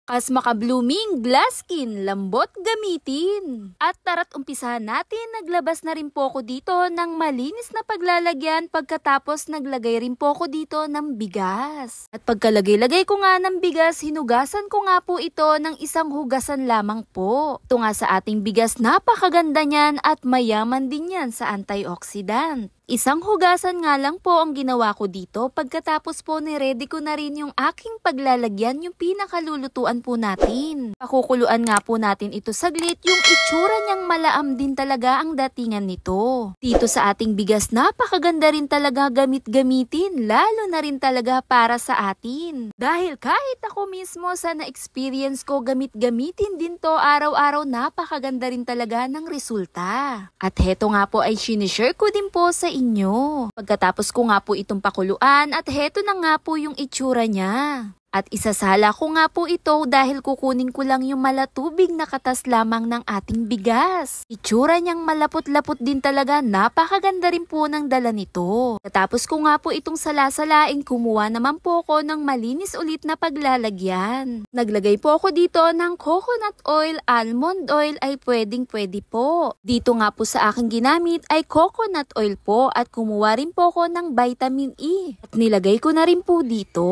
Kas maka-blooming glass skin, lambot gamitin. At tara't umpisahan natin, naglabas na rin po ako dito ng malinis na paglalagyan pagkatapos naglagay rin po ako dito ng bigas. At pagkalagay-lagay ko nga ng bigas, hinugasan ko nga po ito ng isang hugasan lamang po. Ito nga sa ating bigas, napakaganda niyan at mayaman din yan sa antioxidant. Isang hugasan nga lang po ang ginawa ko dito pagkatapos po ni-ready ko na rin yung aking paglalagyan, yung pinakalulutuan po natin. Pakukuluan nga po natin ito saglit, yung itsura niyang malaam din talaga ang datingan nito. Dito sa ating bigas, napakaganda rin talaga gamit-gamitin, lalo na rin talaga para sa atin. Dahil kahit ako mismo sa na-experience ko gamit-gamitin din to araw-araw, napakaganda rin talaga ng resulta. At heto nga po ay sinishare ko din po sa inyo. Pagkatapos ko nga po itong pakuluan at heto na nga po yung itsura niya. At isasala ko nga po ito dahil kukunin ko lang yung malatubig na katas lamang ng ating bigas. Itsura niyang malapot-lapot din talaga, napakaganda rin po ng dala nito. Katapos ko nga po itong salasalain, kumuha naman po ako ng malinis ulit na paglalagyan. Naglagay po ako dito ng coconut oil, almond oil ay pwedeng-pwede po. Dito nga po sa aking ginamit ay coconut oil po at kumuha rin po ako ng vitamin E. At nilagay ko na rin po dito.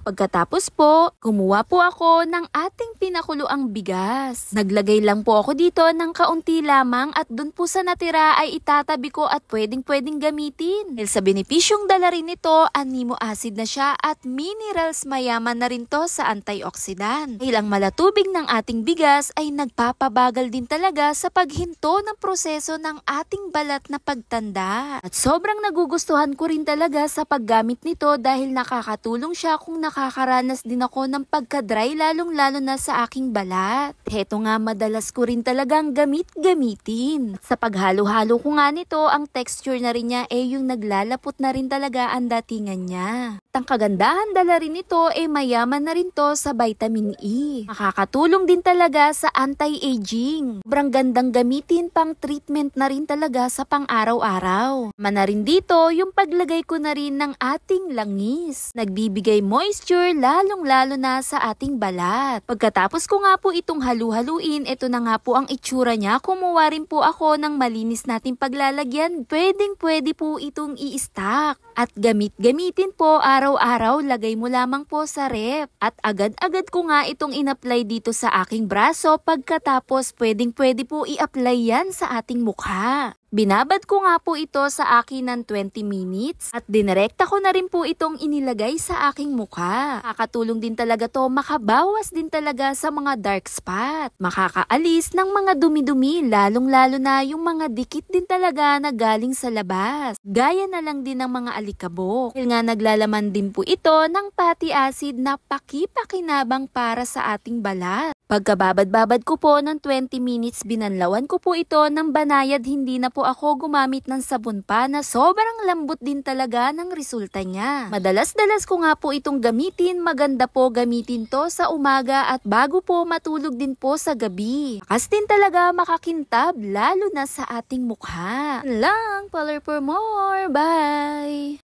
Pagkatapos po, kumuha po ako ng ating pinakuluang bigas. Naglagay lang po ako dito ng kaunti lamang at dun po sa natira ay itatabi ko at pwedeng gamitin. Dahil sa benepisyong dala rin nito, amino acid na siya at minerals, mayaman na rin to sa antioxidant. Dahil ang malatubig ng ating bigas ay nagpapabagal din talaga sa paghinto ng proseso ng ating balat na pagtanda. At sobrang nagugustuhan ko rin talaga sa paggamit nito dahil nakakatulong siya kung nakakaranas din ako ng pagka-dry, lalong-lalo na sa aking balat. Heto nga, madalas ko rin talagang gamitin. Sa paghalo-halo ko nga nito, ang texture na rin niya yung naglalapot na rin talaga ang datingan niya. At ang kagandahan dala rin nito mayaman na rin to sa vitamin E. Makakatulong din talaga sa anti-aging. Sobrang gandang gamitin, pang treatment na rin talaga sa pang-araw-araw. Na rin dito yung paglagay ko na rin ng ating langis. Nagbibigay moisture, lalong-lalo na sa ating balat. Pagkatapos ko nga po itong halu-haluin, ito na nga po ang itsura niya. Kumuha rin po ako ng malinis nating paglalagyan. Pwedeng-pwede po itong i-stock. At gamitin po araw-araw, lagay mo lamang po sa ref. At agad-agad ko nga itong in-apply dito sa aking braso. Pagkatapos, pwedeng-pwede po i-apply yan sa ating mukha. Binabad ko nga po ito sa akin ng 20 minutes at dinirekta ko na rin po itong inilagay sa aking mukha. Makakatulong din talaga to, makabawas din talaga sa mga dark spot. Makakaalis ng mga dumi-dumi, lalong-lalo na yung mga dikit din talaga na galing sa labas. Gaya na lang din ng mga alikabok. Dahil nga naglalaman din po ito ng fatty acid na pakipakinabang para sa ating balat. Pagkababad-babad ko po ng 20 minutes, binanlawan ko po ito ng banayad, hindi na po ako gumamit ng sabon pa na sobrang lambot din talaga ng resulta niya. Madalas-dalas ko nga po itong gamitin, maganda po gamitin to sa umaga at bago po matulog din po sa gabi. Makas din talaga makakintab, lalo na sa ating mukha. Lang, color for more, bye!